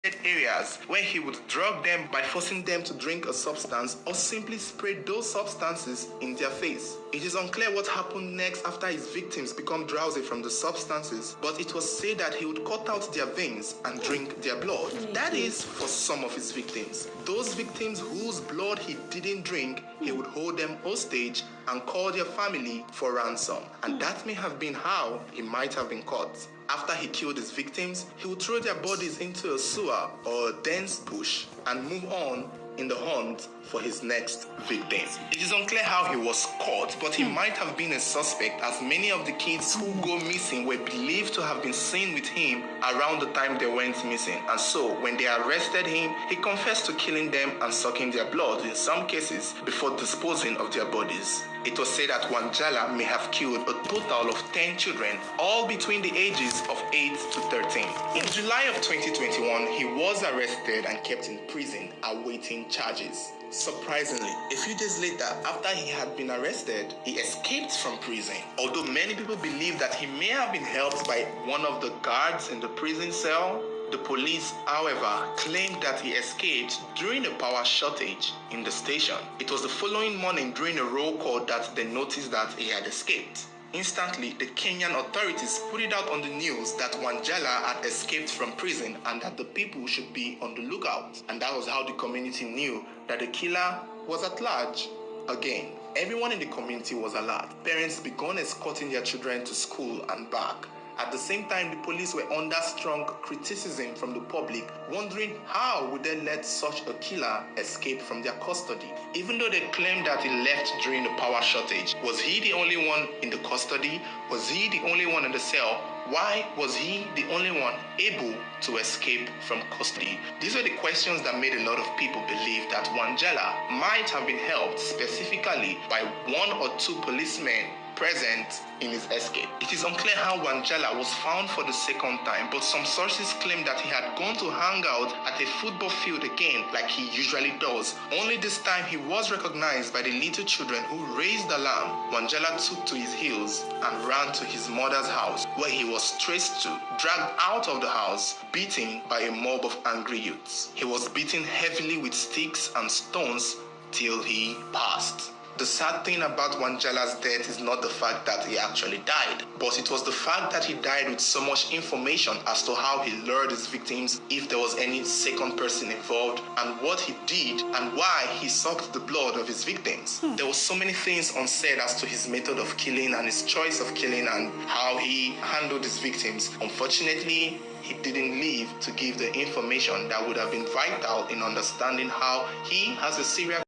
areas where he would drug them by forcing them to drink a substance or simply spray those substances in their face. It is unclear what happened next after his victims become drowsy from the substances, but it was said that he would cut out their veins and drink their blood. That is for some of his victims. Those victims whose blood he didn't drink, he would hold them hostage and call their family for ransom. And that may have been how he might have been caught. After he killed his victims, he would throw their bodies into a sewer or a dense bush and move on in the hunt for his next victim. It is unclear how he was caught, but he might have been a suspect, as many of the kids who go missing were believed to have been seen with him around the time they went missing. And so, when they arrested him, he confessed to killing them and sucking their blood in some cases before disposing of their bodies. It was said that Wanjala may have killed a total of 10 children, all between the ages of 8 to 13. In July of 2021, he was arrested and kept in prison, awaiting charges. Surprisingly, a few days later, after he had been arrested, he escaped from prison. Although many people believe that he may have been helped by one of the guards in the prison cell, the police, however, claimed that he escaped during a power shortage in the station. It was the following morning during a roll call that they noticed that he had escaped. Instantly, the Kenyan authorities put it out on the news that Wanjala had escaped from prison and that the people should be on the lookout. And that was how the community knew that the killer was at large again. Everyone in the community was alert. Parents began escorting their children to school and back. At the same time, the police were under strong criticism from the public, wondering how would they let such a killer escape from their custody. Even though they claimed that he left during the power shortage, was he the only one in the custody? Was he the only one in the cell? Why was he the only one able to escape from custody? These were the questions that made a lot of people believe that Wanjala might have been helped specifically by one or two policemen present in his escape. It is unclear how Wanjala was found for the second time, but some sources claim that he had gone to hang out at a football field again like he usually does. Only this time he was recognized by the little children who raised alarm. Wanjala took to his heels and ran to his mother's house, where he was traced to, dragged out of the house, beaten by a mob of angry youths. He was beaten heavily with sticks and stones till he passed. The sad thing about Wanjala's death is not the fact that he actually died, but it was the fact that he died with so much information as to how he lured his victims, if there was any second person involved, and what he did and why he sucked the blood of his victims. There were so many things unsaid as to his method of killing and his choice of killing and how he handled his victims. Unfortunately, he didn't live to give the information that would have been vital in understanding how he, as a serial